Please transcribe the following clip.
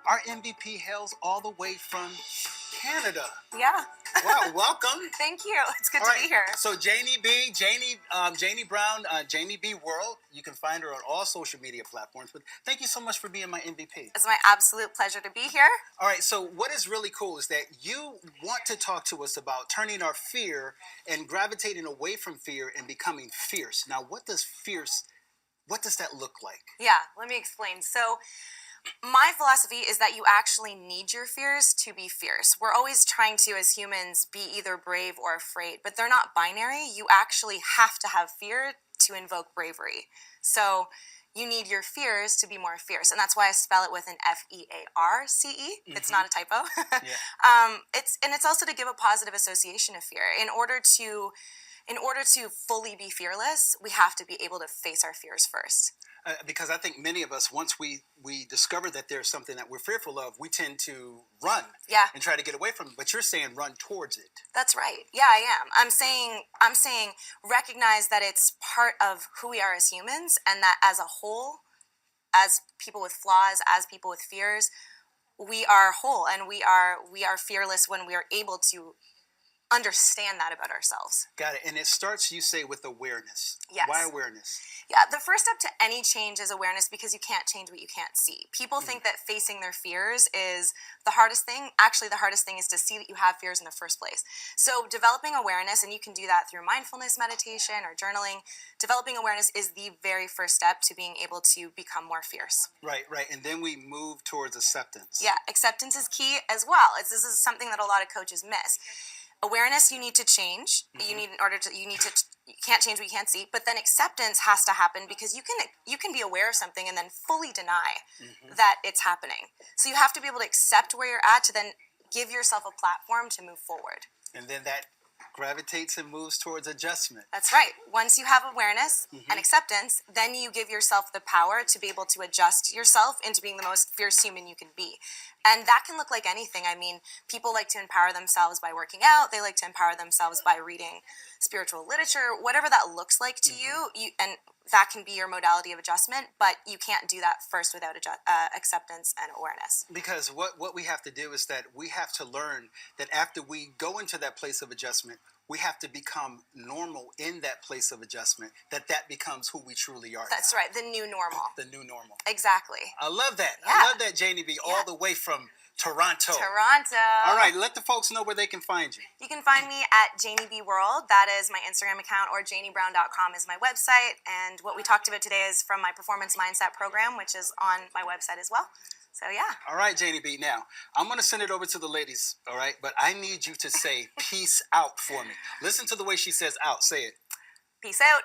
Our MVP hails all the way from Canada. Yeah. Wow, welcome. Thank you. It's good All to right, be here. So Janey Brown, Janey B World. You can find her on all social media platforms. But thank you so much for being my MVP. It's my absolute pleasure to be here. All right, so what is really cool is that you want to talk to us about turning our fear and gravitating away from fear and becoming fierce. Now, what does that look like? Yeah, let me explain. So, my philosophy is that you actually need your fears to be fierce. We're always trying to, as humans, be either brave or afraid, but they're not binary. You actually have to have fear to invoke bravery. So, you need your fears to be more fierce, and that's why I spell it with an FEARCE. It's not a typo. Yeah. It's also to give a positive association of fear. In order to fully be fearless, we have to be able to face our fears first. Because I think many of us, once we discover that there's something that we're fearful of, we tend to run and try to get away from it. But you're saying run towards it. That's right. Yeah, I am. I'm saying recognize that it's part of who we are as humans, and that as a whole, as people with flaws, as people with fears, we are whole, and we are fearless when we are able to understand that about ourselves. Got it. And it starts, you say, with awareness. Yes. Why awareness? Yeah, the first step to any change is awareness, because you can't change what you can't see. People think that facing their fears is the hardest thing. Actually, the hardest thing is to see that you have fears in the first place. So developing awareness, and you can do that through mindfulness meditation or journaling, developing awareness is the very first step to being able to become more fierce. Right. And then we move towards acceptance. Yeah, acceptance is key as well. This is something that a lot of coaches miss. Awareness, you need to change. You can't change what you can't see. But then acceptance has to happen, because you can be aware of something and then fully deny that it's happening. So you have to be able to accept where you're at to then give yourself a platform to move forward. And then that gravitates and moves towards adjustment. That's right. Once you have awareness and acceptance, then you give yourself the power to be able to adjust yourself into being the most fierce human you can be. And that can look like anything. I mean, people like to empower themselves by working out. They like to empower themselves by reading spiritual literature, whatever that looks like to you, and that can be your modality of adjustment, but you can't do that first without acceptance and awareness. Because what we have to do is that we have to learn that after we go into that place of adjustment, we have to become normal in that place of adjustment, that becomes who we truly are. That's right, the new normal. The new normal. Exactly. I love that. Yeah. I love that, Janey B, all the way from Toronto. All right, let the folks know where they can find you. You can find me at Janey B World. That is my Instagram account, or janeybrown.com is my website. And what we talked about today is from my performance mindset program, which is on my website as well. So, yeah. All right, Janey B. Now, I'm going to send it over to the ladies, all right? But I need you to say peace out for me. Listen to the way she says out. Say it. Peace out.